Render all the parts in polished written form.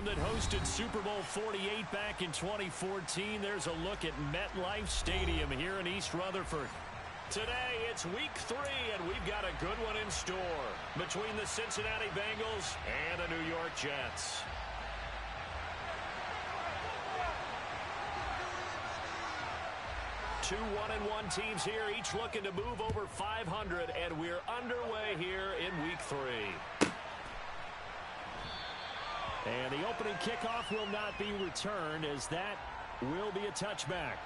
team that hosted Super Bowl 48 back in 2014. There's a look at MetLife Stadium here in East Rutherford. Today, it's week 3, and we've got a good one in store between the Cincinnati Bengals and the New York Jets. Two 1-1 teams here, each looking to move over 500, and we're underway here in week 3. And the opening kickoff will not be returned, as that will be a touchback.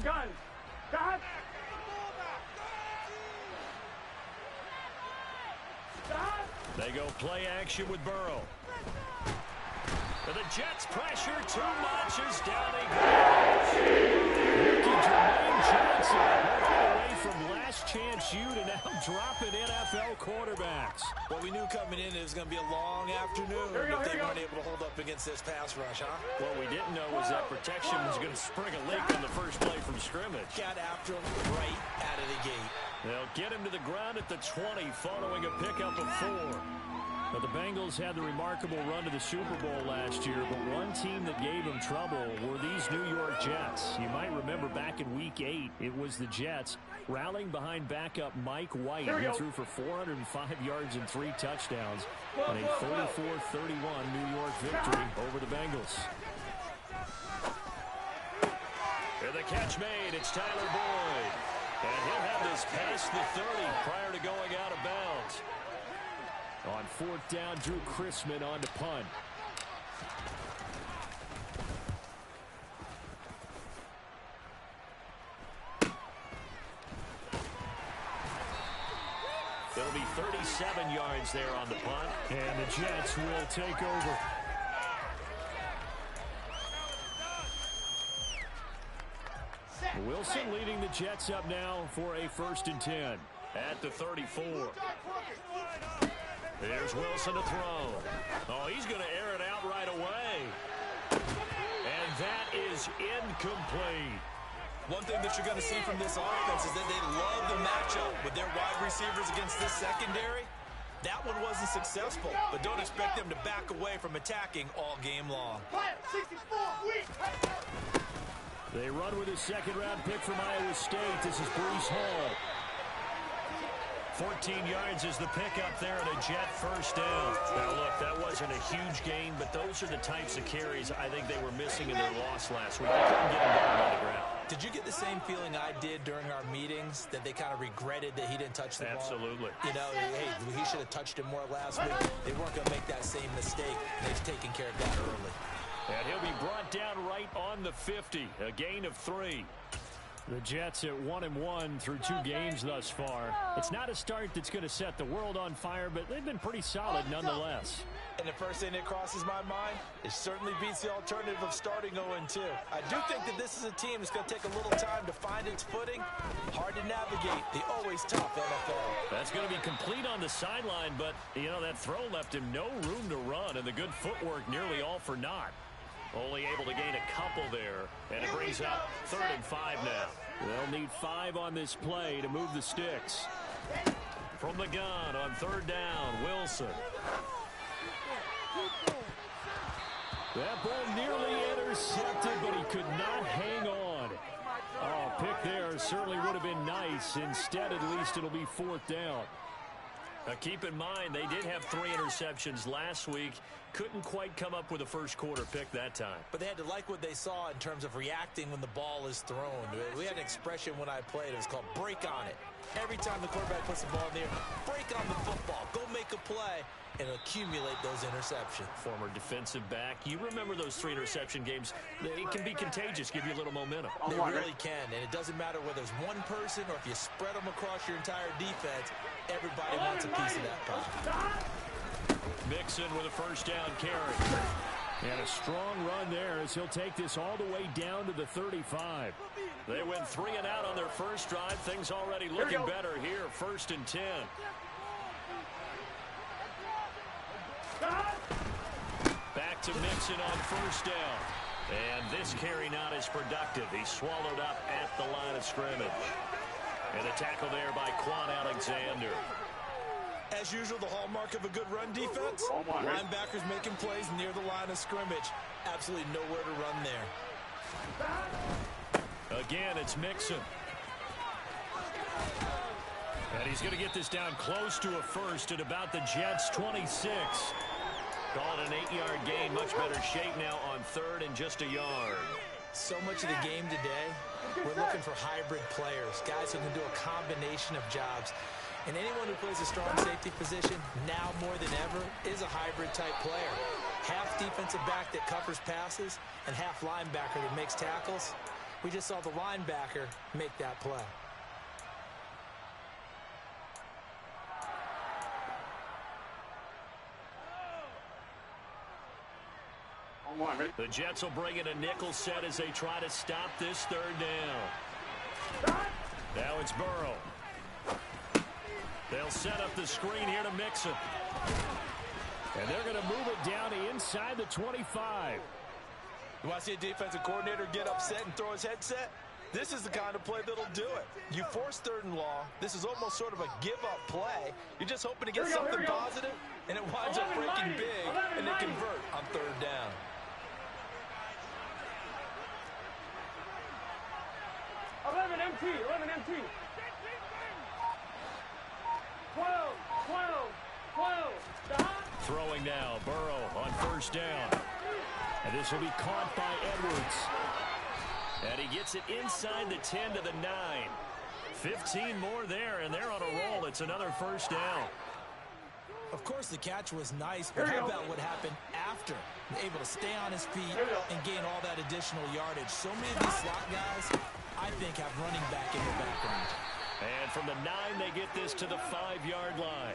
Gun. They go play action with Burrow. The Jets pressure too much as down they go. Jermaine Johnson moving away from last chance you to now dropping NFL quarterbacks. What we knew coming in, it was going to be a long afternoon if they weren't able to hold up against this pass rush, huh? What we didn't know was that protection was going to spring a leak on the first play from scrimmage. Got after him right out of the gate. They'll get him to the ground at the 20 following a pickup of 4. But the Bengals had the remarkable run to the Super Bowl last year, but one team that gave them trouble were these New York Jets. You might remember back in Week 8, it was the Jets rallying behind backup Mike White, who threw for 405 yards and 3 touchdowns in a 34-31 New York victory over the Bengals. And the catch made. It's Tyler Boyd. And he'll have this past the 30 prior to going out of bounds. On 4th down, Drew Chrisman on to punt. It'll be 37 yards there on the punt. And the Jets will take over. Wilson leading the Jets up now for a 1st and 10 at the 34. There's Wilson to throw. Oh, he's going to air it out right away. And that is incomplete. One thing that you're going to see from this offense is that they love the matchup with their wide receivers against this secondary. That one wasn't successful, but don't expect them to back away from attacking all game long. They run with a 2nd-round pick from Iowa State. This is Breece Hall. 14 yards is the pickup there and a Jet 1st down. Now, look, that wasn't a huge gain, but those are the types of carries I think they were missing in their loss last week. They couldn't get them down on the ground. Did you get the same feeling I did during our meetings, that they kind of regretted that he didn't touch the ball? Absolutely. You know, hey, he should have touched it more last week. They weren't going to make that same mistake. They've taken care of that early. And he'll be brought down right on the 50, a gain of 3. The Jets at 1-1 through 2 games thus far. It's not a start that's going to set the world on fire, but they've been pretty solid nonetheless. And the first thing that crosses my mind, it certainly beats the alternative of starting 0-2. I do think that this is a team that's going to take a little time to find its footing. Hard to navigate the always tough NFL. That's going to be complete on the sideline, but, you know, that throw left him no room to run, and the good footwork nearly all for naught. Only able to gain a couple there, and it brings up 3rd and 5 now. They'll need 5 on this play to move the sticks. From the gun on 3rd down, Wilson. That ball nearly intercepted, but he could not hang on. Oh, pick there certainly would have been nice. Instead, at least it'll be 4th down. Now, keep in mind, they did have 3 interceptions last week. Couldn't quite come up with a first-quarter pick that time. But they had to like what they saw in terms of reacting when the ball is thrown. We had an expression when I played. It was called break on it. Every time the quarterback puts the ball in there, break on the football. Go make a play and accumulate those interceptions. Former defensive back. You remember those 3 interception games. It can be contagious, give you a little momentum. They really can, and it doesn't matter whether it's one person or if you spread them across your entire defense. Everybody wants a piece of that pie. Mixon with a 1st down carry. And a strong run there as he'll take this all the way down to the 35. They went 3 and out on their first drive. Things already looking better here. 1st and 10. Back to Mixon on first down. And this carry not as productive. He's swallowed up at the line of scrimmage. And a tackle there by Quan Alexander. As usual, the hallmark of a good run defense, linebackers making plays near the line of scrimmage. Absolutely nowhere to run there. Again, it's Mixon. And he's going to get this down close to a first at about the Jets' 26. Call it an 8-yard gain. Much better shape now on third and just a yard. So much of the game today, we're looking for hybrid players, guys who can do a combination of jobs. And anyone who plays a strong safety position, now more than ever, is a hybrid-type player. Half defensive back that covers passes and half linebacker that makes tackles. We just saw the linebacker make that play. The Jets will bring in a nickel set as they try to stop this third down. Now it's Burrow. They'll set up the screen here to Mixon. And they're going to move it down to inside the 25. You want to see a defensive coordinator get upset and throw his headset? This is the kind of play that'll do it. You force third and long. This is almost sort of a give-up play. You're just hoping to get something positive, and it winds up breaking big, and they convert on third down. 11 MT, 11 MT. 12. Throwing now, Burrow on first down. And this will be caught by Edwards. And he gets it inside the 10 to the 9. 15 more there, and they're on a roll. It's another first down. Of course, the catch was nice, but how about what happened after? Able to stay on his feet and gain all that additional yardage. So many of these slot guys, I think, have running back in their background. And from the 9, they get this to the 5-yard line.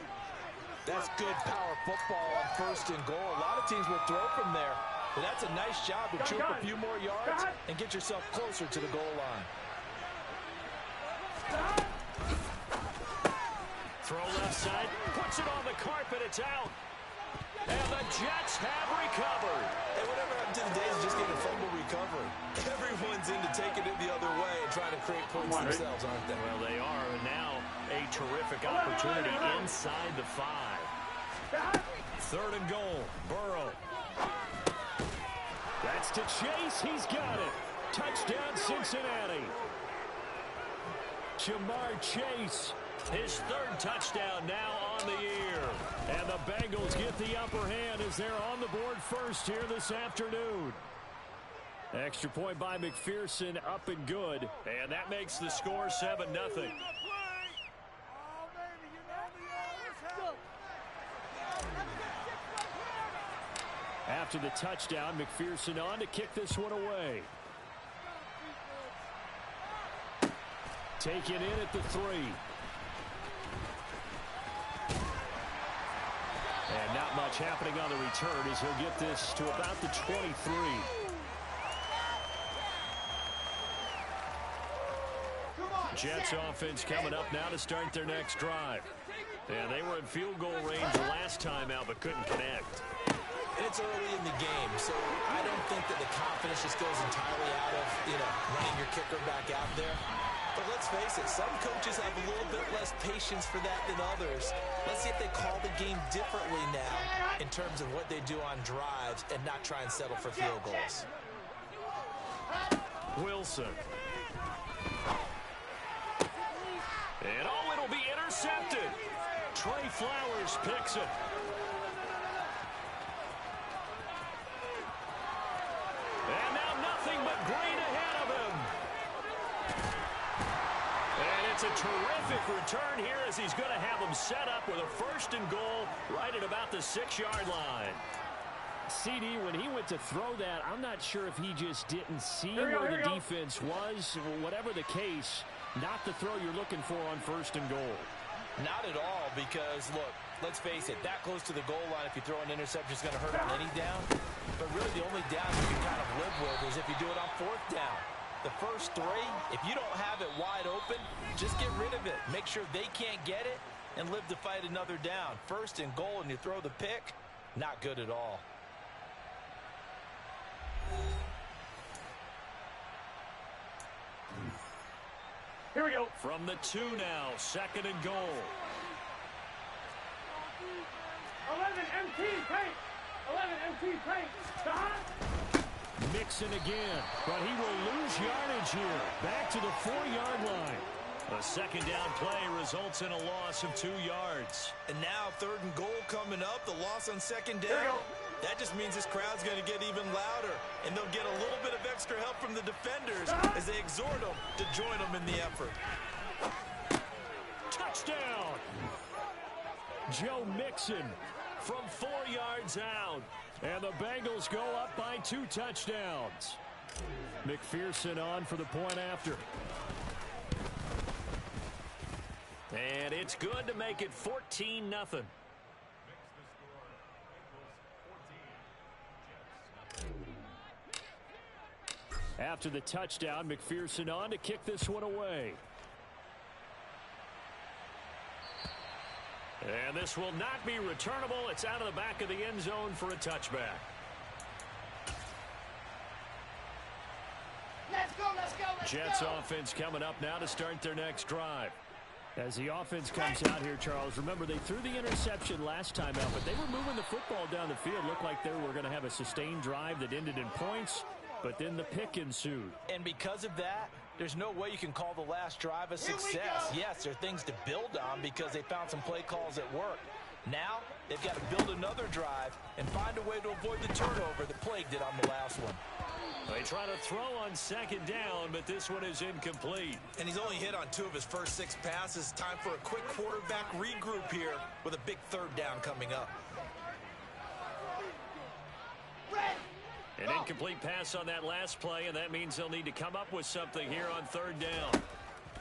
That's good power football on first and goal. A lot of teams will throw from there. But that's a nice job to chew up a few more yards and get yourself closer to the goal line. Throw left side, puts it on the carpet, it's out. And the Jets have recovered. Hey, whatever happened to the days of just getting a fumble recovery? Everyone's into taking it the other way and trying to create points themselves, aren't they? Well, they are. And now a terrific opportunity inside the 5. Third and goal, Burrow. That's to Chase. He's got it. Touchdown, Cincinnati. Jamar Chase, his third touchdown now on the year. And the Bengals get the upper hand as they're on the board first here this afternoon. Extra point by McPherson, up and good. And that makes the score 7-0. After the touchdown, McPherson on to kick this one away. Taken in at the 3. And not much happening on the return as he'll get this to about the 23. Jets offense coming up now to start their next drive. And they were in field goal range last time out but couldn't connect. And it's early in the game, so I don't think that the confidence just goes entirely out of, running your kicker back out there. But let's face it, some coaches have a little bit less patience for that than others. Let's see if they call the game differently now in terms of what they do on drives and not try and settle for field goals. Wilson. And it'll be intercepted. Trey Flowers picks it. And now nothing but green ahead of him. And it's a terrific return here as he's going to have him set up with a first and goal right at about the 6-yard line. CD, when he went to throw that, I'm not sure if he just didn't see where the defense was. Whatever the case, not the throw you're looking for on first and goal. Not at all, because, look, let's face it, that close to the goal line, if you throw an interception, is going to hurt on any down. But really the only down you can kind of live with is if you do it on fourth down. The first 3, if you don't have it wide open, just get rid of it. Make sure they can't get it and live to fight another down. First and goal and you throw the pick, not good at all. Here we go. From the 2 now, 2nd and goal. 11 MT, paint. 11 MT, paint. Stop. Mixon again, but he will lose yardage here. Back to the 4-yard line. A 2nd down play results in a loss of 2 yards. And now 3rd and goal coming up. The loss on 2nd down. That just means this crowd's going to get even louder. And they'll get a little bit of extra help from the defenders as they exhort them to join them in the effort. Touchdown! Joe Mixon from 4 yards out. And the Bengals go up by 2 touchdowns. McPherson on for the point after. And it's good to make it 14-0. After the touchdown, McPherson on to kick this one away. And this will not be returnable. It's out of the back of the end zone for a touchback. Let's go, let's go, let's Jets go. offense coming up now to start their next drive. As the offense comes out here, Charles, remember they threw the interception last time out, but they were moving the football down the field. Looked like they were going to have a sustained drive that ended in points, but then the pick ensued. And because of that, there's no way you can call the last drive a success. Yes, there are things to build on because they found some play calls that worked. Now, they've got to build another drive and find a way to avoid the turnover that plagued it on the last one. They try to throw on 2nd down, but this one is incomplete. And he's only hit on 2 of his first 6 passes. Time for a quick quarterback regroup here with a big 3rd down coming up. An incomplete pass on that last play, and that means they'll need to come up with something here on 3rd down.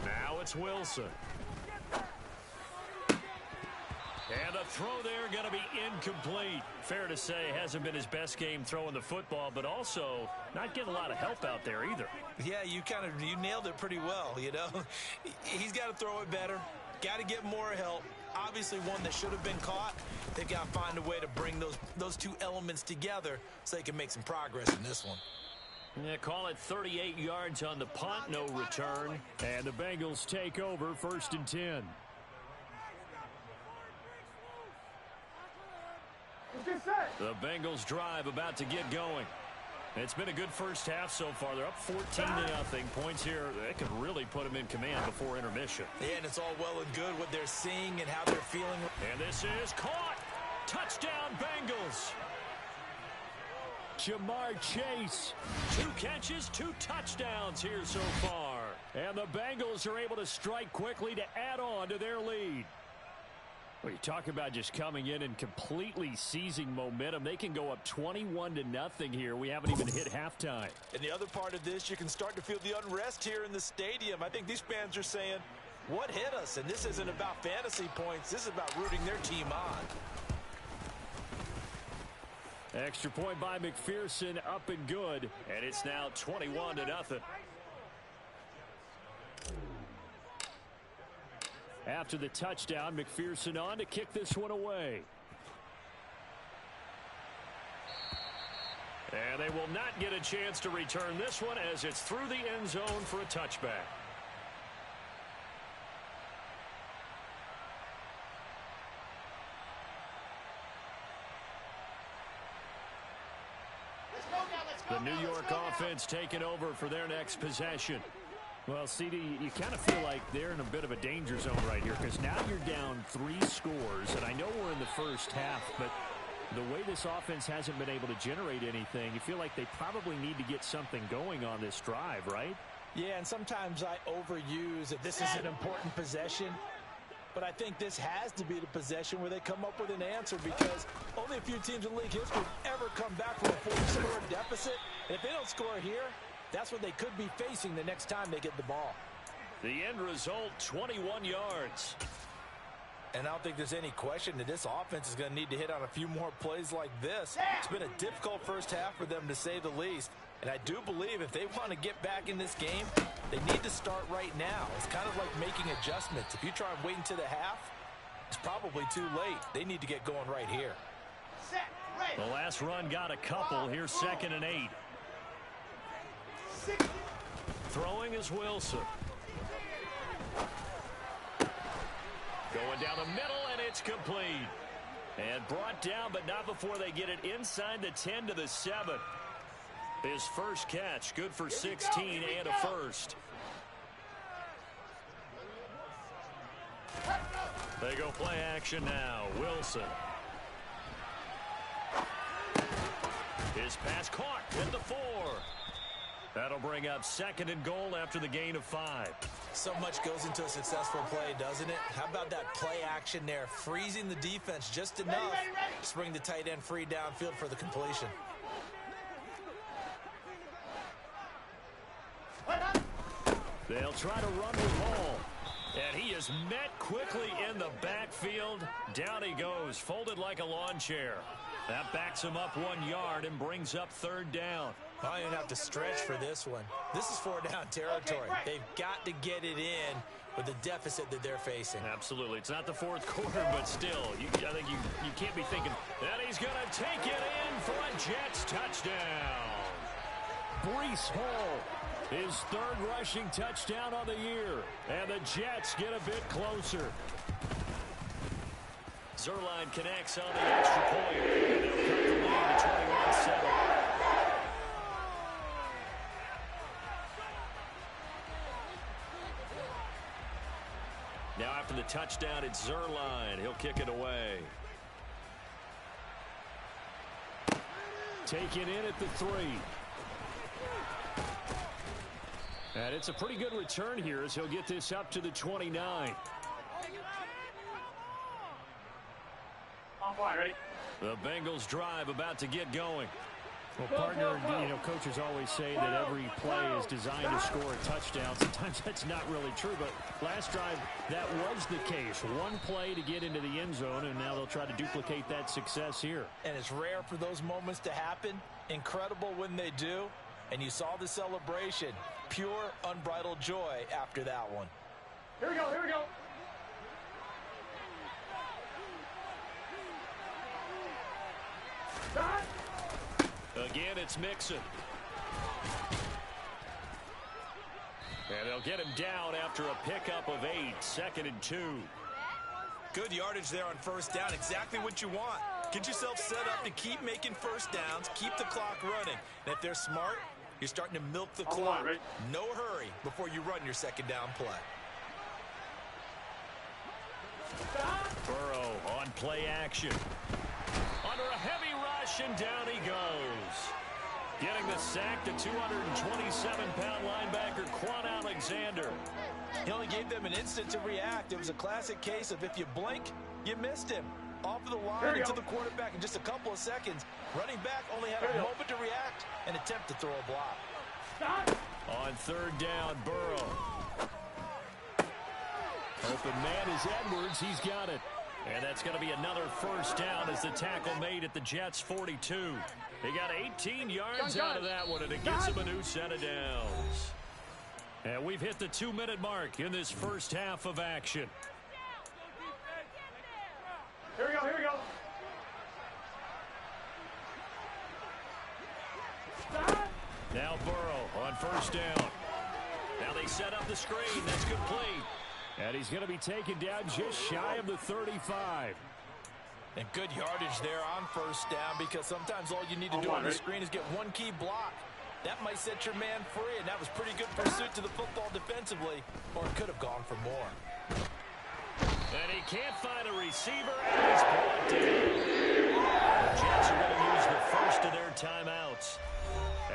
Now it's Wilson. And the throw there going to be incomplete. Fair to say, hasn't been his best game throwing the football, but also not getting a lot of help out there either. Yeah, you nailed it pretty well, you know. He's got to throw it better. Got to get more help. Obviously one that should have been caught. They've got to find a way to bring those 2 elements together so they can make some progress in this one. Yeah, call it 38 yards on the punt, no return. And the Bengals take over 1st and 10. The Bengals drive about to get going. It's been a good first half so far. They're up 14-0. Points here, that could really put them in command before intermission. Yeah, and it's all well and good what they're seeing and how they're feeling. And this is caught. Touchdown, Bengals. Jamar Chase. 2 catches, 2 touchdowns here so far. And the Bengals are able to strike quickly to add on to their lead. Well, you talk about just coming in and completely seizing momentum. They can go up 21-0 here. We haven't even hit halftime. And the other part of this, you can start to feel the unrest here in the stadium. I think these fans are saying, what hit us? And this isn't about fantasy points. This is about rooting their team on. Extra point by McPherson, up and good. And it's now 21-0. After the touchdown, McPherson on to kick this one away. And they will not get a chance to return this one as it's through the end zone for a touchback. The New York offense taking over for their next possession. Well, CD, you kind of feel like they're in a bit of a danger zone right here because now you're down 3 scores, and I know we're in the first half, but the way this offense hasn't been able to generate anything, you feel like they probably need to get something going on this drive, right? Yeah, and sometimes I overuse that this is an important possession, but I think this has to be the possession where they come up with an answer because only a few teams in league history ever come back from a 4-score deficit, and if they don't score here, that's what they could be facing the next time they get the ball. The end result, 21 yards. And I don't think there's any question that this offense is going to need to hit on a few more plays like this. It's been a difficult first half for them, to say the least. And I do believe if they want to get back in this game, they need to start right now. It's kind of like making adjustments. If you try and wait until the half, it's probably too late. They need to get going right here. The last run got a couple. Here's 2nd and 8. Throwing is Wilson. Going down the middle, and it's complete. And brought down, but not before they get it inside the 10 to the 7. His first catch, good for 16 and a first. They go play action now. Wilson. His pass caught at the 4. That'll bring up 2nd and goal after the gain of 5. So much goes into a successful play, doesn't it? How about that play action there? Freezing the defense just enough to bring the tight end free downfield for the completion. They'll try to run with Hall. And he is met quickly in the backfield. Down he goes, folded like a lawn chair. That backs him up 1 yard and brings up 3rd down. I don't even have to stretch for this one. This is 4-down territory. They've got to get it in with the deficit that they're facing. Absolutely. It's not the 4th quarter, but still, I think you can't be thinking that he's going to take it in for a Jets touchdown. Breece Hall, his 3rd rushing touchdown of the year. And the Jets get a bit closer. Zuerlein connects on the extra point. And they'll cut the lead to 21-7. Now after the touchdown, it's Zuerlein. He'll kick it away. Taken in at the 3. And it's a pretty good return here as he'll get this up to the 29. Ready? The Bengals drive about to get going. Well, partner, coaches always say that every play is designed to score a touchdown. Sometimes that's not really true, but last drive, that was the case. One play to get into the end zone, and now they'll try to duplicate that success here. And it's rare for those moments to happen. Incredible when they do. And you saw the celebration. Pure, unbridled joy after that one. Here we go, here we go. Stop. Again, it's Mixon. And they'll get him down after a pickup of 8, 2nd and 2. Good yardage there on 1st down. Exactly what you want. Get yourself set up to keep making 1st downs, keep the clock running. And if they're smart, you're starting to milk the clock. No hurry before you run your 2nd down play. Burrow on play action. Under a heavy rush, and down he goes. Getting the sack, the 227-pound linebacker, Quan Alexander. He only gave them an instant to react. It was a classic case of if you blink, you missed him. Off of the line into the quarterback in just a couple of seconds. Running back only had a moment to react and attempt to throw a block. Stop. On 3rd down, Burrow. Open man is Edwards. He's got it. And that's going to be another 1st down as the tackle made at the Jets' 42. He got 18 yards out of that one, and it gets him a new set of downs. And we've hit the 2-minute mark in this first half of action. Here we go, here we go. Stop. Now Burrow on 1st down. Now they set up the screen. That's complete. And he's going to be taken down just shy of the 35. And good yardage there on 1st down, because sometimes all you need to do on the screen is get one key block. That might set your man free, and that was pretty good pursuit to the football defensively, or it could have gone for more. And he can't find a receiver, and he's brought down. The Jets are going to use the first of their timeouts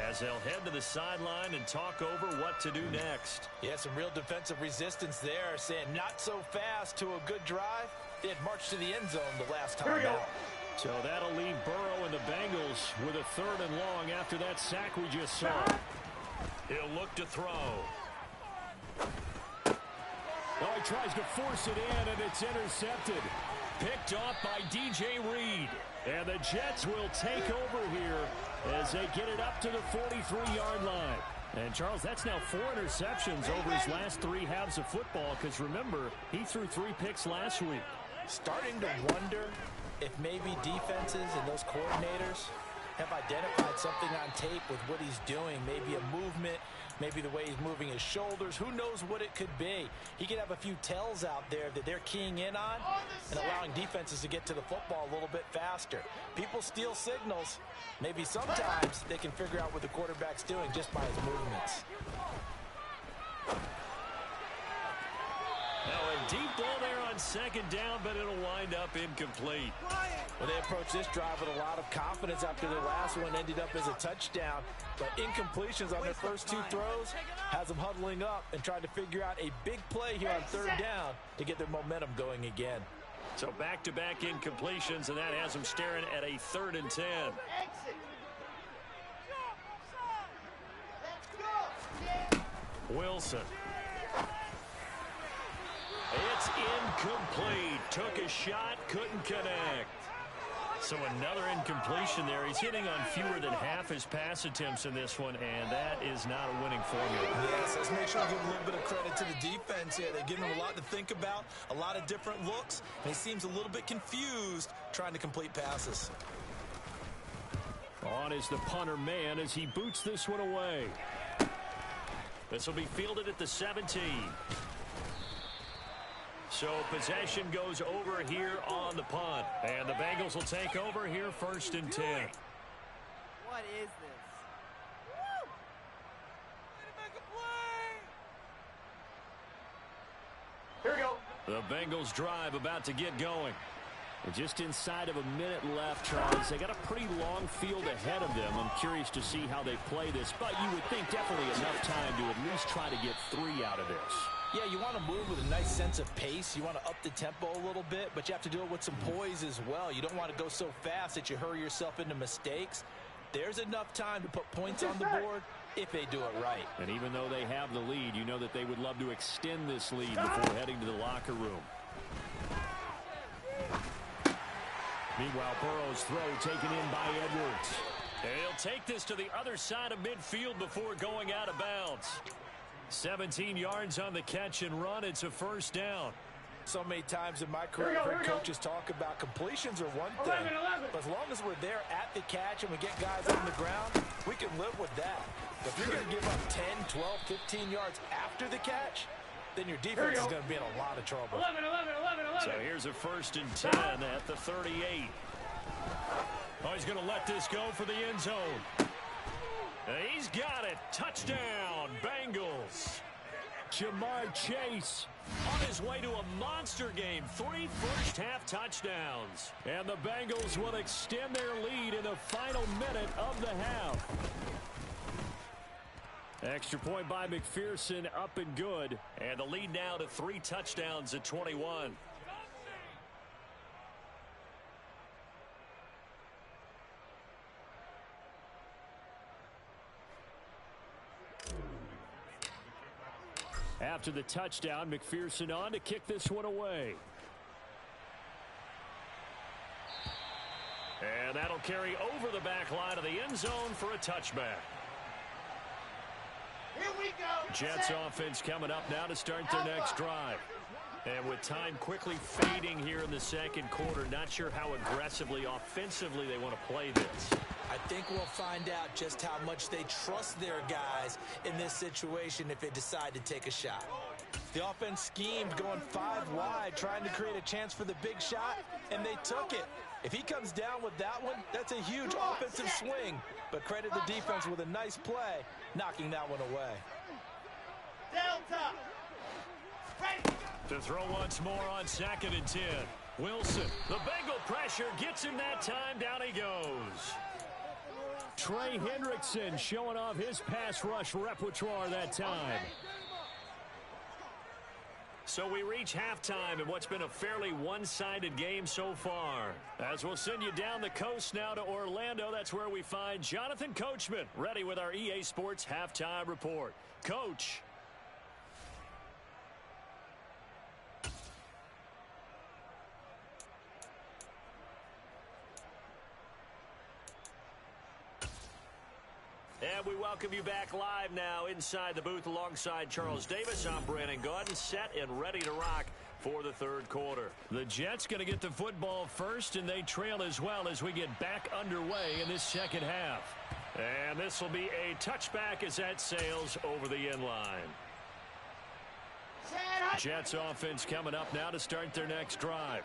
as they'll head to the sideline and talk over what to do next. Yeah, some real defensive resistance there, saying not so fast to a good drive. They had marched to the end zone the last time out. So that'll leave Burrow and the Bengals with a 3rd and long after that sack we just saw. He'll look to throw. Oh, he tries to force it in, and it's intercepted. Picked off by DJ Reed. And the Jets will take over here as they get it up to the 43-yard line. And, Charles, that's now 4 interceptions over his last 3 halves of football, because, remember, he threw 3 picks last week. Starting to wonder if maybe defenses and those coordinators have identified something on tape with what he's doing. Maybe a movement, maybe the way he's moving his shoulders. Who knows what it could be? He could have a few tells out there that they're keying in on and allowing defenses to get to the football a little bit faster. People steal signals. Maybe sometimes they can figure out what the quarterback's doing just by his movements. Now a deep ball there on second down, but it'll wind up incomplete. Well, they approached this drive with a lot of confidence after their last one ended up as a touchdown. But incompletions on their first two throws has them huddling up and trying to figure out a big play here on third down to get their momentum going again. So back-to-back incompletions, and that has them staring at a 3rd and 10. Wilson. It's incomplete. Took a shot, couldn't connect. So another incompletion there. He's hitting on fewer than half his pass attempts in this one, and that is not a winning formula. Yes, let's make sure we give a little bit of credit to the defense here. They're giving him a lot to think about, a lot of different looks, and he seems a little bit confused trying to complete passes. On is the punter man as he boots this one away. This will be fielded at the 17. So possession goes over here on the punt. And the Bengals will take over here 1st and 10. What is this? Woo! Way to make a play! Here we go. The Bengals drive about to get going. Just inside of a minute left, Charles. They got a pretty long field ahead of them. I'm curious to see how they play this, but you would think definitely enough time to at least try to get 3 out of this. Yeah, you want to move with a nice sense of pace. You want to up the tempo a little bit, but you have to do it with some poise as well. You don't want to go so fast that you hurry yourself into mistakes. There's enough time to put points on the board if they do it right. And even though they have the lead, you know that they would love to extend this lead before heading to the locker room. Meanwhile, Burrow's throw taken in by Edwards. And he'll take this to the other side of midfield before going out of bounds. 17 yards on the catch and run. It's a 1st down. So many times in my career, I've heard coaches talk about completions are one thing. 11. But as long as we're there at the catch and we get guys on the ground, we can live with that. But if you're going to give up 10, 12, 15 yards after the catch, then your defense is going to be in a lot of trouble. 11. So here's a 1st and 10 at the 38. Oh, he's going to let this go for the end zone. He's got it. Touchdown, Bengals. Jamar Chase on his way to a monster game. 3 first-half touchdowns. And the Bengals will extend their lead in the final minute of the half. Extra point by McPherson, up and good. And the lead now to 3 touchdowns at 21. After the touchdown, McPherson on to kick this one away. And that'll carry over the back line of the end zone for a touchback. Here we go. Jets offense coming up now to start their next drive. And with time quickly fading here in the second quarter, not sure how aggressively, offensively they want to play this. I think we'll find out just how much they trust their guys in this situation if they decide to take a shot. The offense schemed going 5 wide, trying to create a chance for the big shot, and they took it. If he comes down with that one, that's a huge offensive swing. But credit the defense with a nice play, knocking that one away. Delta. To throw once more on 2nd and 10. Wilson, the Bengal pressure gets him that time. Down he goes. Trey Hendrickson showing off his pass rush repertoire that time. So we reach halftime in what's been a fairly one-sided game so far. As we'll send you down the coast now to Orlando, that's where we find Jonathan Coachman ready with our EA Sports Halftime Report. Coach. And we welcome you back live now inside the booth alongside Charles Davis. I'm Brandon Gaudin, set and ready to rock for the third quarter. The Jets going to get the football first, and they trail as well as we get back underway in this second half. And this will be a touchback as that sails over the end line. Jets offense coming up now to start their next drive.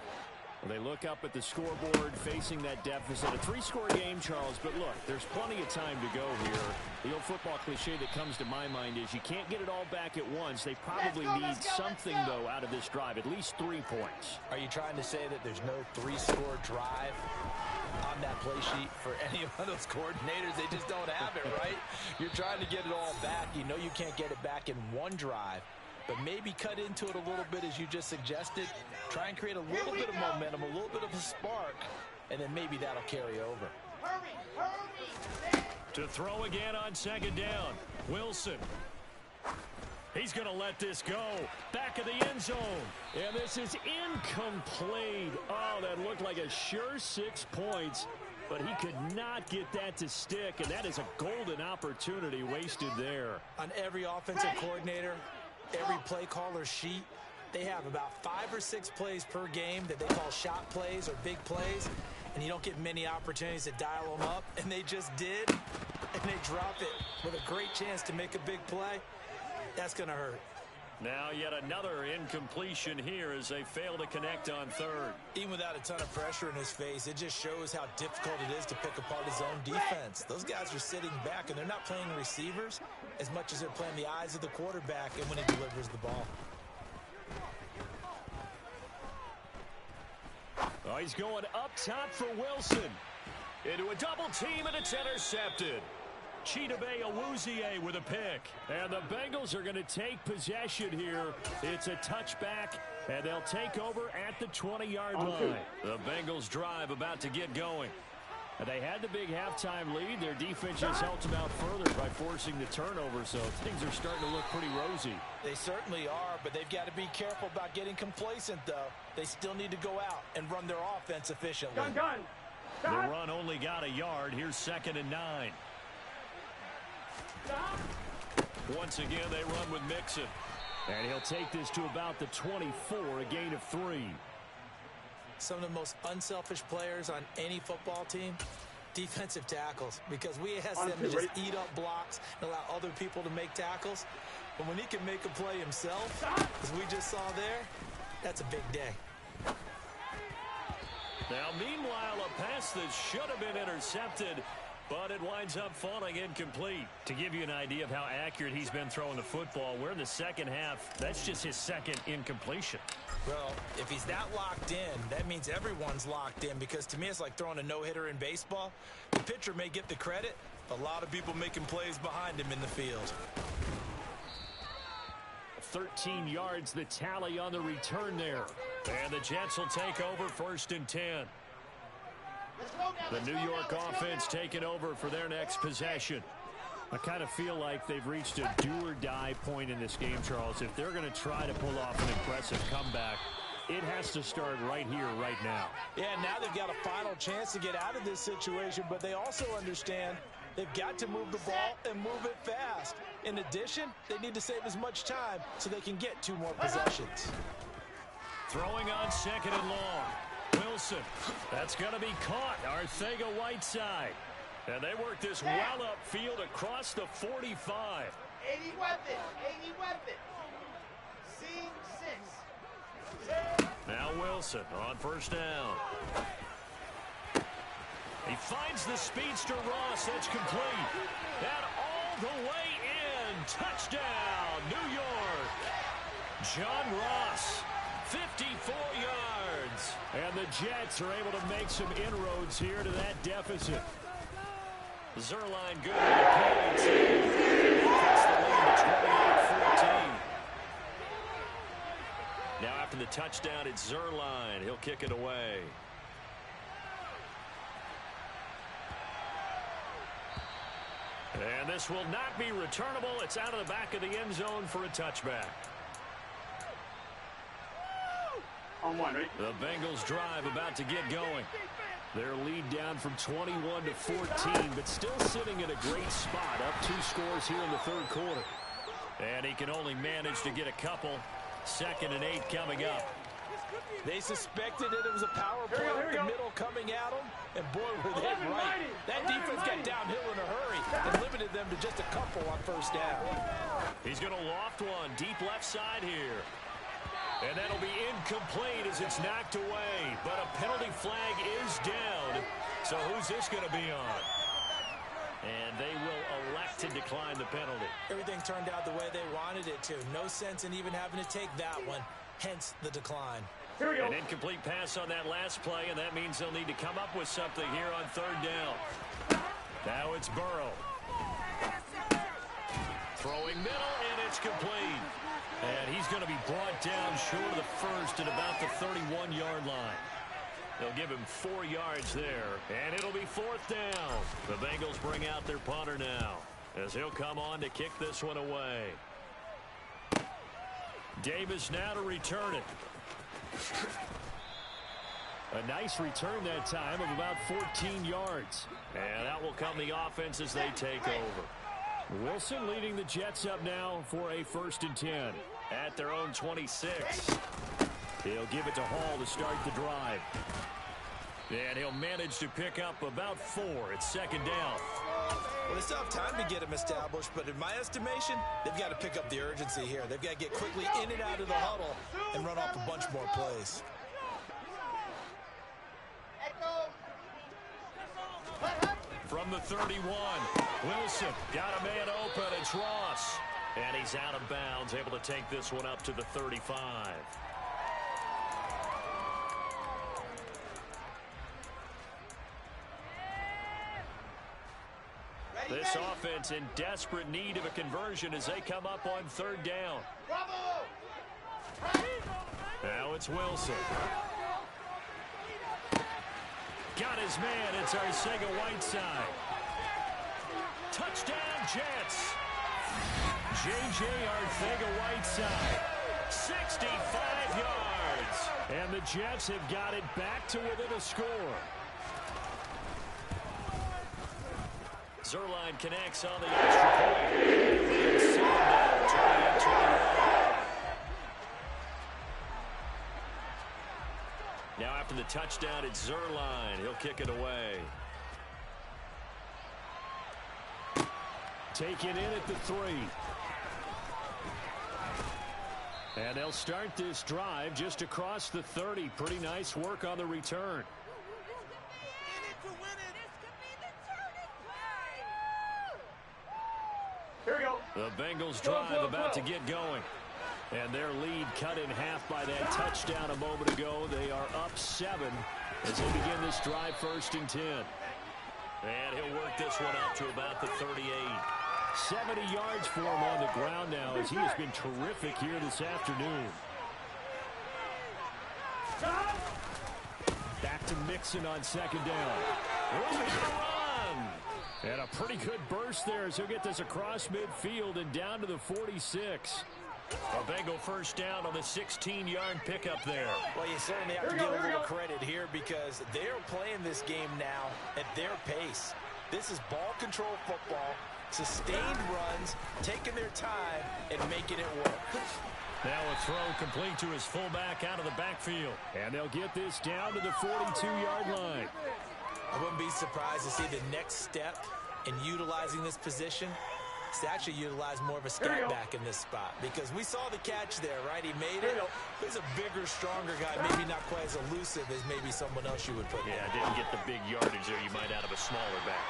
They look up at the scoreboard facing that deficit. A 3-score game, Charles, but look, there's plenty of time to go here. The old football cliche that comes to my mind is you can't get it all back at once. They probably need something, though, out of this drive, at least 3 points. Are you trying to say that there's no 3-score drive on that play sheet for any of those coordinators? They just don't have it, right? You're trying to get it all back. You know you can't get it back in one drive. But maybe cut into it a little bit as you just suggested. Try and create a little bit of momentum, a little bit of a spark, and then maybe that'll carry over. Hurry. To throw again on second down. Wilson. He's going to let this go. Back of the end zone. And this is incomplete. Oh, that looked like a sure 6 points. But he could not get that to stick, and that is a golden opportunity wasted there. On every offensive coordinator, every play caller sheet, they have about 5 or 6 plays per game that they call shot plays or big plays, and you don't get many opportunities to dial them up, and they just did, and they drop it with a great chance to make a big play. That's going to hurt. Now yet another incompletion here as they fail to connect on third. Even without a ton of pressure in his face, it just shows how difficult it is to pick apart his own defense. Those guys are sitting back, and they're not playing receivers as much as they're playing the eyes of the quarterback and when he delivers the ball. Oh, he's going up top for Wilson. Into a double team, and it's intercepted. Chidobe Awuzie with a pick. And the Bengals are going to take possession here. It's a touchback, and they'll take over at the 20-yard line. The Bengals drive about to get going. And they had the big halftime lead. Their defense just helped them out further by forcing the turnover, so things are starting to look pretty rosy. They certainly are, but they've got to be careful about getting complacent, though. They still need to go out and run their offense efficiently. Gun. The run only got a yard. Here's 2nd and 9. Once again, they run with Mixon. And he'll take this to about the 24, a gain of 3. Some of the most unselfish players on any football team, defensive tackles, because we ask them to just eat up blocks and allow other people to make tackles. But when he can make a play himself, as we just saw there, that's a big day. Now, meanwhile, a pass that should have been intercepted, but it winds up falling incomplete. To give you an idea of how accurate he's been throwing the football, we're in the second half. That's just his 2nd incompletion. Well, if he's that locked in, that means everyone's locked in, because to me it's like throwing a no-hitter in baseball. The pitcher may get the credit, but a lot of people making plays behind him in the field. 13 yards, the tally on the return there. And the Jets will take over 1st and 10. The New York offense taking over for their next possession. I kind of feel like they've reached a do-or-die point in this game, Charles. If they're going to try to pull off an impressive comeback, it has to start right here, right now. Yeah, now they've got a final chance to get out of this situation, but they also understand they've got to move the ball and move it fast. In addition, they need to save as much time so they can get 2 more possessions. Throwing on 2nd and long. Wilson, that's going to be caught. Arcega-Whiteside. And they work this well upfield across the 45. 80 weapon. Scene 6. Now Wilson on 1st down. He finds the speedster Ross. That's complete. And all the way in. Touchdown, New York. John Ross, 54 yards. And the Jets are able to make some inroads here to that deficit. Zerline good with the points. Cuts the lead to 28-14. Now after the touchdown, it's Zerline. He'll kick it away. And this will not be returnable. It's out of the back of the end zone for a touchback. On 1, right? The Bengals drive about to get going. Their lead down from 21 to 14, but still sitting in a great spot. Up 2 scores here in the 3rd quarter. And he can only manage to get a couple. 2nd and 8 coming up. They suspected that it was a power play with the middle coming at them, and boy, were they right. That defense got downhill in a hurry and limited them to just a couple on first down. He's going to loft one deep left side here. And that'll be incomplete as it's knocked away. But a penalty flag is down. So who's this going to be on? And they will elect to decline the penalty. Everything turned out the way they wanted it to. No sense in even having to take that one. Hence the decline. An incomplete pass on that last play, and that means they'll need to come up with something here on third down. Now it's Burrow. Throwing middle, and it's complete. And he's going to be brought down short of the first at about the 31-yard line. They'll give him 4 yards there, and it'll be fourth down. The Bengals bring out their punter now as he'll come on to kick this one away. Davis now to return it. A nice return that time of about 14 yards. And out will come the offense as they take over. Wilson leading the Jets up now for a 1st and 10 at their own 26. He'll give it to Hall to start the drive. And he'll manage to pick up about 4 at 2nd down. Well, they still have time to get him established, but in my estimation, they've got to pick up the urgency here. They've got to get quickly in and out of the huddle and run off a bunch more plays. From the 31, Wilson got a man open. It's Ross. And he's out of bounds, able to take this one up to the 35. This offense in desperate need of a conversion as they come up on 3rd down. Now it's Wilson. Got his man. It's Arcega-Whiteside. Touchdown, Jets. J.J. Arcega-Whiteside. 65 yards. And the Jets have got it back to within a score. Zerline connects on the extra point. Now after the touchdown, it's Zerline. He'll kick it away. Taken in at the 3. And they'll start this drive just across the 30. Pretty nice work on the return. The Bengals drive about to get going. And their lead cut in half by that touchdown a moment ago. They are up 7 as they begin this drive 1st and 10. And he'll work this one up to about the 38. 70 yards for him on the ground now as he has been terrific here this afternoon. Back to Mixon on 2nd down. Run! And a pretty good burst there as he'll get this across midfield and down to the 46. A Bengal 1st down on the 16-yard pickup there. Well, you certainly have to give a little credit here because they're playing this game now at their pace. This is ball control football, sustained runs, taking their time, and making it work. Now a throw complete to his fullback out of the backfield. And they'll get this down to the 42-yard line. I wouldn't be surprised to see the next step in utilizing this position is to actually utilize more of a scat back in this spot. Because we saw the catch there, right? He made it. He's a bigger, stronger guy, maybe not quite as elusive as maybe someone else you would put there. Yeah, didn't get the big yardage there you might out of a smaller back.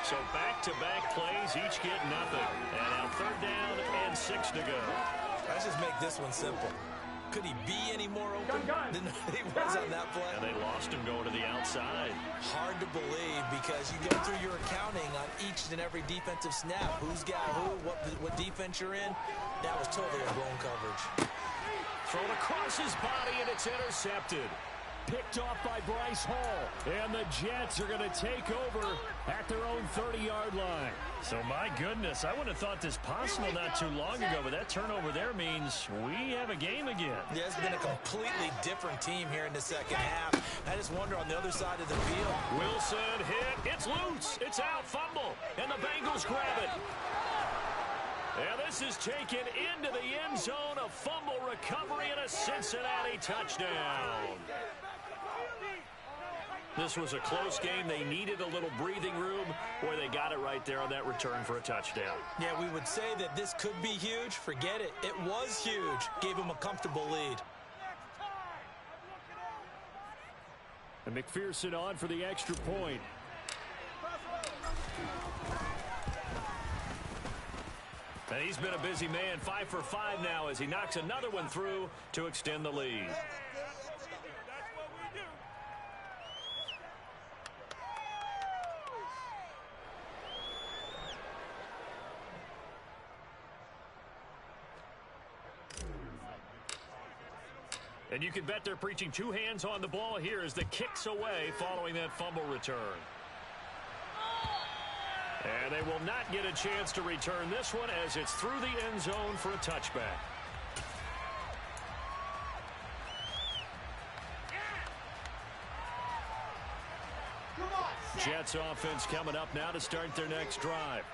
So back-to-back plays, each get nothing. And now 3rd down and 6 to go. Let's just make this one simple. Could he be any more open than he was on that play? And they lost him going to the outside. Hard to believe because you go through your accounting on each and every defensive snap. Who's got who, what defense you're in. That was totally a blown coverage. Thrown across his body, and it's intercepted. Picked off by Bryce Hall. And the Jets are going to take over at their own 30-yard line. So, my goodness, I wouldn't have thought this possible not too long ago, but that turnover there means we have a game again. Yeah, it's been a completely different team here in the 2nd half. I just wonder on the other side of the field. Wilson hit. It's loose. It's out. Fumble. And the Bengals grab it. And this is taken into the end zone. A fumble recovery and a Cincinnati touchdown. This was a close game. They needed a little breathing room. Boy, they got it right there on that return for a touchdown. Yeah, we would say that this could be huge. Forget it. It was huge. Gave them a comfortable lead. And McPherson on for the extra point. And he's been a busy man, 5 for 5 now as he knocks another one through to extend the lead. And you can bet they're preaching two hands on the ball here as the kick's away following that fumble return. And they will not get a chance to return this one as it's through the end zone for a touchback. Jets offense coming up now to start their next drive.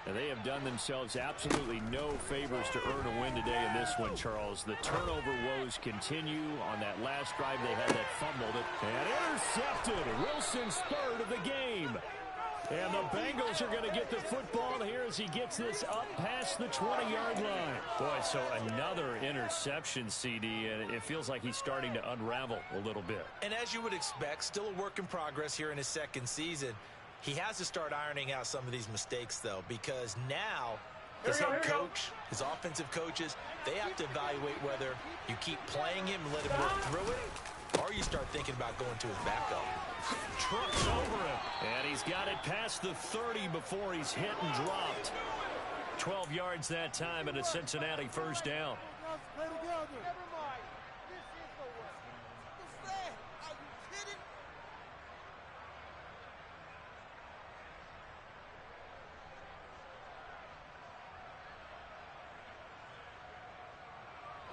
And they have done themselves absolutely no favors to earn a win today in this one, Charles. The turnover woes continue. On that last drive, they had that fumbled it. And intercepted. Wilson's third of the game. And the Bengals are going to get the football here as he gets this up past the 20-yard line. Boy, so another interception, CD, and it feels like he's starting to unravel a little bit. And as you would expect, still a work in progress here in his second season. He has to start ironing out some of these mistakes, though, because now his head coach, his offensive coaches, they have to evaluate whether you keep playing him and let him work through it, or you start thinking about going to his backup. Trucks over him, and he's got it past the 30 before he's hit and dropped. 12 yards that time, and a Cincinnati first down.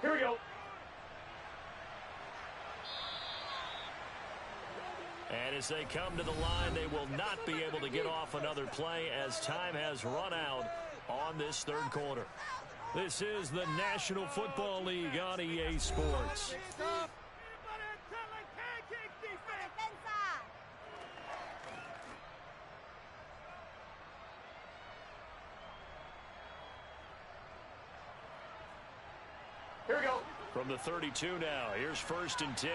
Here we go. And as they come to the line, they will not be able to get off another play as time has run out on this third quarter. This is the National Football League on EA Sports. Here we go. From the 32 now, here's 1st and 10.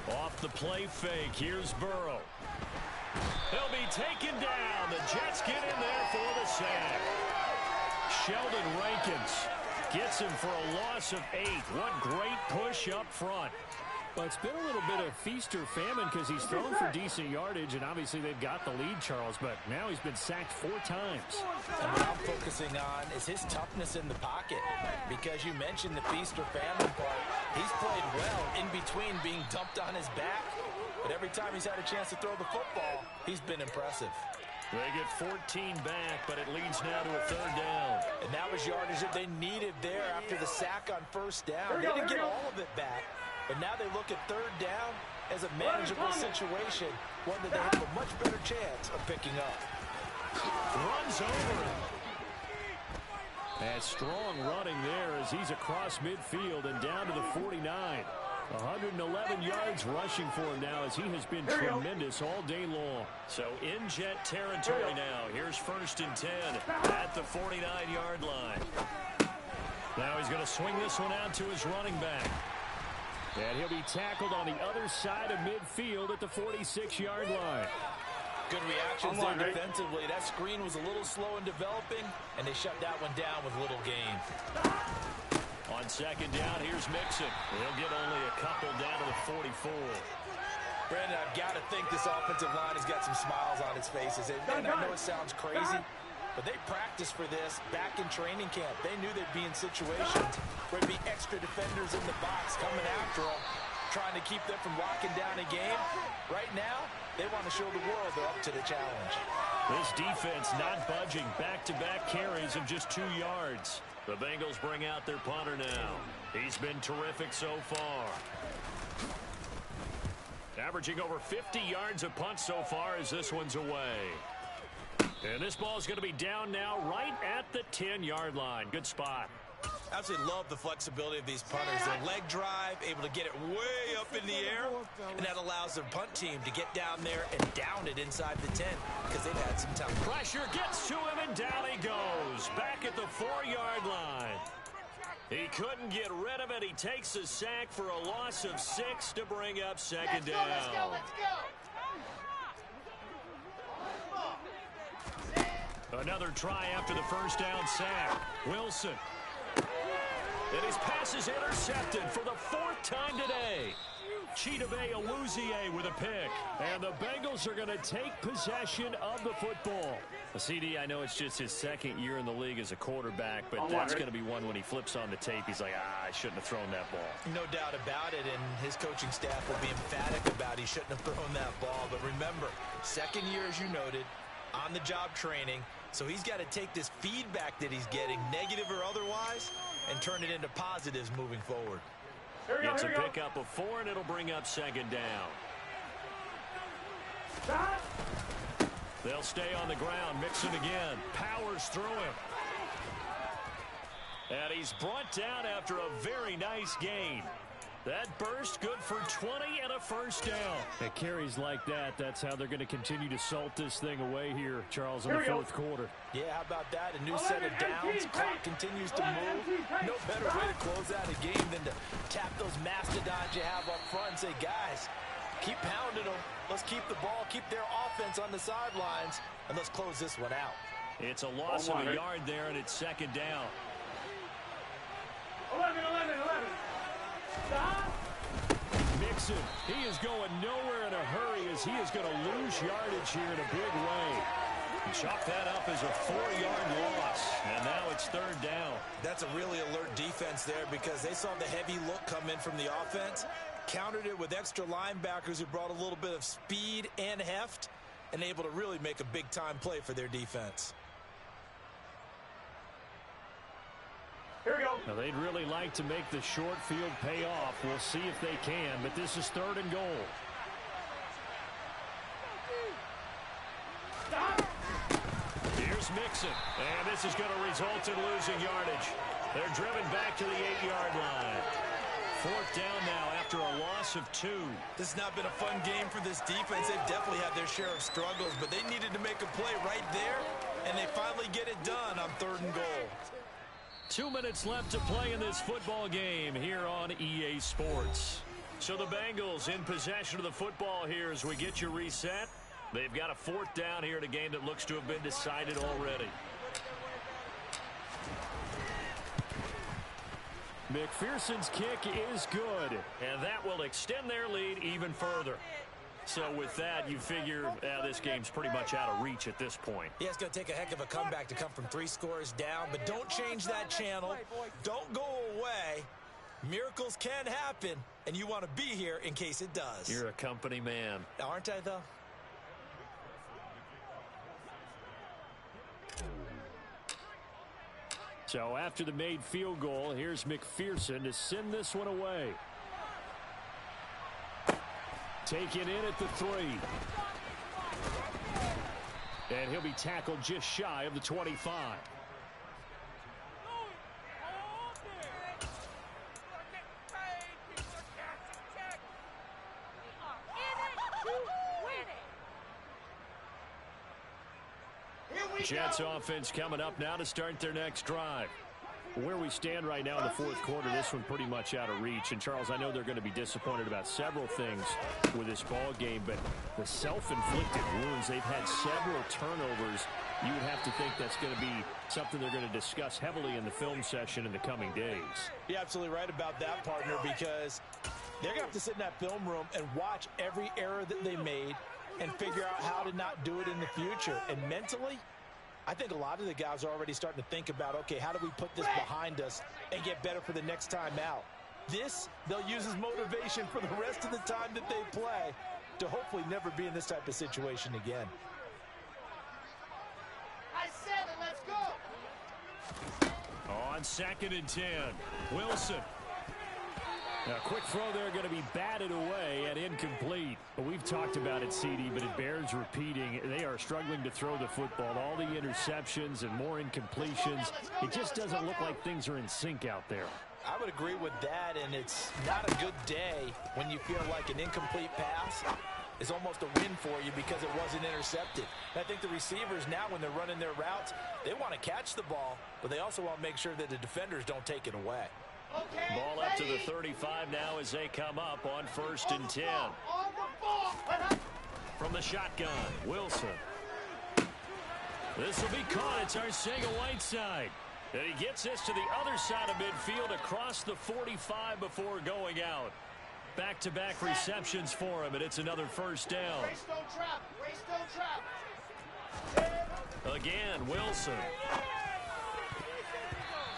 Off the play fake, here's Burrow. He'll be taken down. The Jets get in there for the sack. Sheldon Rankins gets him for a loss of 8. What great push up front. Well, it's been a little bit of feast or famine because he's thrown for decent yardage, and obviously they've got the lead, Charles, but now he's been sacked 4 times. And what I'm focusing on is his toughness in the pocket, because you mentioned the feast or famine part. He's played well in between being dumped on his back, but every time he's had a chance to throw the football, he's been impressive. They get 14 back, but it leads now to a 3rd down. And that was yardage that they needed there after the sack on 1st down. They didn't get all of it back. But now they look at 3rd down as a manageable situation, one that they have a much better chance of picking up. Runs over him. And strong running there as he's across midfield and down to the 49. 111 yards rushing for him now as he has been tremendous all day long. So in Jet territory now. Here's 1st and 10 at the 49-yard line. Now he's going to swing this one out to his running back. And he'll be tackled on the other side of midfield at the 46-yard line. Good reactions there defensively. That screen was a little slow in developing, and they shut that one down with little gain. On 2nd down, here's Mixon. He'll get only a couple down to the 44. Brandon, I've got to think this offensive line has got some smiles on its faces. And I know it sounds crazy, but they practiced for this back in training camp. They knew they'd be in situations where there'd be extra defenders in the box coming after them, trying to keep them from locking down a game. Right now, they want to show the world they're up to the challenge. This defense not budging. Back-to-back carries of just 2 yards. The Bengals bring out their punter now. He's been terrific so far. Averaging over 50 yards a punt so far as this one's away. And this ball is going to be down now right at the 10-yard line. Good spot. Absolutely love the flexibility of these punters. Their leg drive, able to get it way up in the air, and that allows their punt team to get down there and down it inside the 10 because they've had some time. Pressure gets to him, and down he goes. Back at the 4-yard line. He couldn't get rid of it. He takes a sack for a loss of 6 to bring up second down. Let's go, let's go. Another try after the first down sack. Wilson. And his pass is intercepted for the 4th time today. Chidobe Awuzie with a pick. And the Bengals are going to take possession of the football. CD, I know it's just his 2nd year in the league as a quarterback, but that's going to be one when he flips on the tape. He's like, I shouldn't have thrown that ball. No doubt about it, and his coaching staff will be emphatic about he shouldn't have thrown that ball. But remember, 2nd year, as you noted, on-the-job training. So he's got to take this feedback that he's getting, negative or otherwise, and turn it into positives moving forward. It's a pickup of 4, and it'll bring up second down. Stop. They'll stay on the ground. Mixon again. Powers through him. And he's brought down after a very nice gain. That burst good for 20 and a first down. At carries like that, that's how they're going to continue to salt this thing away here, Charles, in the 4th quarter. Yeah, how about that? A new set of downs. Clock continues to move. No better way to close out a game than to tap those mastodons you have up front and say, guys, keep pounding them. Let's keep the ball, keep their offense on the sidelines, and let's close this one out. It's a loss of a yard there, and it's second down. 11. Stop. Mixon, he is going nowhere in a hurry as he is going to lose yardage here in a big way. Chalk that up as a 4-yard loss, and now it's 3rd down. That's a really alert defense there because they saw the heavy look come in from the offense, countered it with extra linebackers who brought a little bit of speed and heft, and able to really make a big-time play for their defense. Here we go. Now, they'd really like to make the short field pay off. We'll see if they can, but this is 3rd and goal. Stop. Here's Mixon, and this is going to result in losing yardage. They're driven back to the 8-yard line. 4th down now after a loss of 2. This has not been a fun game for this defense. They've definitely had their share of struggles, but they needed to make a play right there, and they finally get it done on 3rd and goal. 2 minutes left to play in this football game here on EA Sports. So the Bengals in possession of the football here as we get you reset. They've got a 4th down here in a game that looks to have been decided already. McPherson's kick is good, and that will extend their lead even further. So with that, you figure this game's pretty much out of reach at this point. Yeah, it's going to take a heck of a comeback to come from 3 scores down, but don't change that channel. Don't go away. Miracles can happen, and you want to be here in case it does. You're a company man. Aren't I, though? So after the made field goal, here's McPherson to send this one away. Taken in at the 3. And he'll be tackled just shy of the 25. Jets offense coming up now to start their next drive. Where we stand right now in the 4th quarter, this one pretty much out of reach. And, Charles, I know they're going to be disappointed about several things with this ball game, but the self-inflicted wounds, they've had several turnovers. You would have to think that's going to be something they're going to discuss heavily in the film session in the coming days. You're absolutely right about that, partner, because they're going to have to sit in that film room and watch every error that they made and figure out how to not do it in the future. And mentally, I think a lot of the guys are already starting to think about, okay, how do we put this behind us and get better for the next time out? This, they'll use as motivation for the rest of the time that they play to hopefully never be in this type of situation again. I said it, let's go. On 2nd and 10, Wilson. A quick throw there going to be batted away and incomplete. We've talked about it, CD, but it bears repeating. They are struggling to throw the football. All the interceptions and more incompletions. It just doesn't look like things are in sync out there. I would agree with that, and it's not a good day when you feel like an incomplete pass is almost a win for you because it wasn't intercepted. And I think the receivers now, when they're running their routes, they want to catch the ball, but they also want to make sure that the defenders don't take it away. Okay, ball up to the 35 now as they come up on 1st and 10. From the shotgun, Wilson. This will be caught. It's Arcega-Whiteside. And he gets this to the other side of midfield across the 45 before going out. Back-to-back receptions for him, and it's another first down. Race don't trap. Race don't trap. Again, Wilson.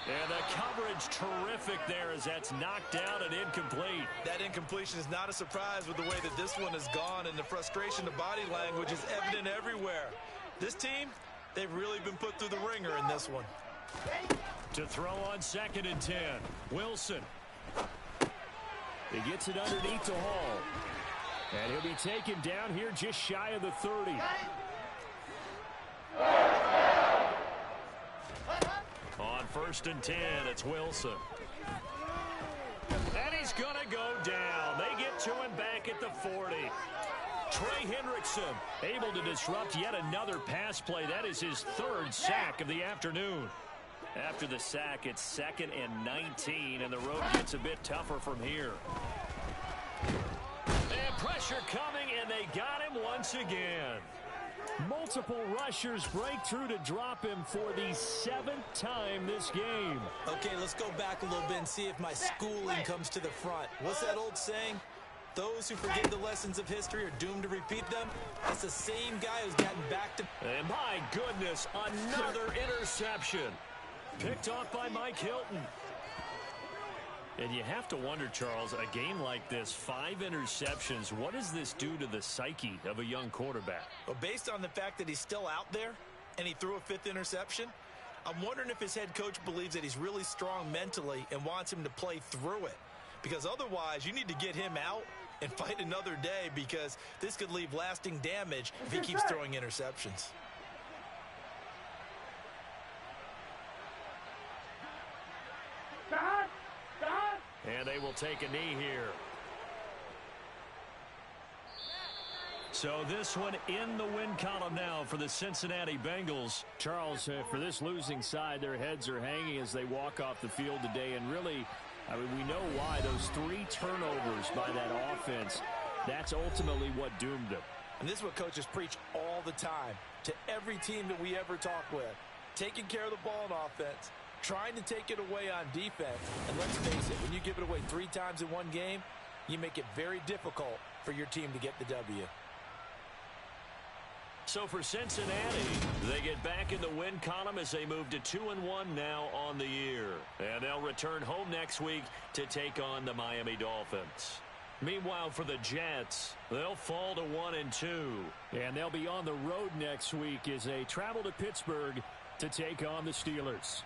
And the coverage terrific there as that's knocked down and incomplete. That incompletion is not a surprise with the way that this one has gone, and the frustration, the body language is evident everywhere. This team, they've really been put through the ringer in this one. To throw on 2nd and 10. Wilson. He gets it underneath to Hall. And he'll be taken down here just shy of the 30. On 1st and 10, it's Wilson. And he's going to go down. They get to him back at the 40. Trey Hendrickson able to disrupt yet another pass play. That is his 3rd sack of the afternoon. After the sack, it's 2nd and 19, and the road gets a bit tougher from here. And pressure coming, and they got him once again. Multiple rushers break through to drop him for the 7th time this game. Okay, let's go back a little bit and see if my schooling comes to the front. What's that old saying? Those who forget the lessons of history are doomed to repeat them. That's the same guy who's gotten back to... And my goodness, another interception. Picked off by Mike Hilton. And you have to wonder, Charles, a game like this, 5 interceptions, what does this do to the psyche of a young quarterback? Well, based on the fact that he's still out there and he threw a 5th interception, I'm wondering if his head coach believes that he's really strong mentally and wants him to play through it. Because otherwise, you need to get him out and fight another day, because this could leave lasting damage if he keeps throwing interceptions. And they will take a knee here. So this one in the win column now for the Cincinnati Bengals. Charles, for this losing side, their heads are hanging as they walk off the field today. And really, I mean, we know why. Those 3 turnovers by that offense, that's ultimately what doomed them. And this is what coaches preach all the time to every team that we ever talk with. Taking care of the ball on offense, trying to take it away on defense. And let's face it, when you give it away 3 times in one game, you make it very difficult for your team to get the W. So for Cincinnati, they get back in the win column as they move to 2-1 now on the year. And they'll return home next week to take on the Miami Dolphins. Meanwhile, for the Jets, they'll fall to 1-2. And they'll be on the road next week as they travel to Pittsburgh to take on the Steelers.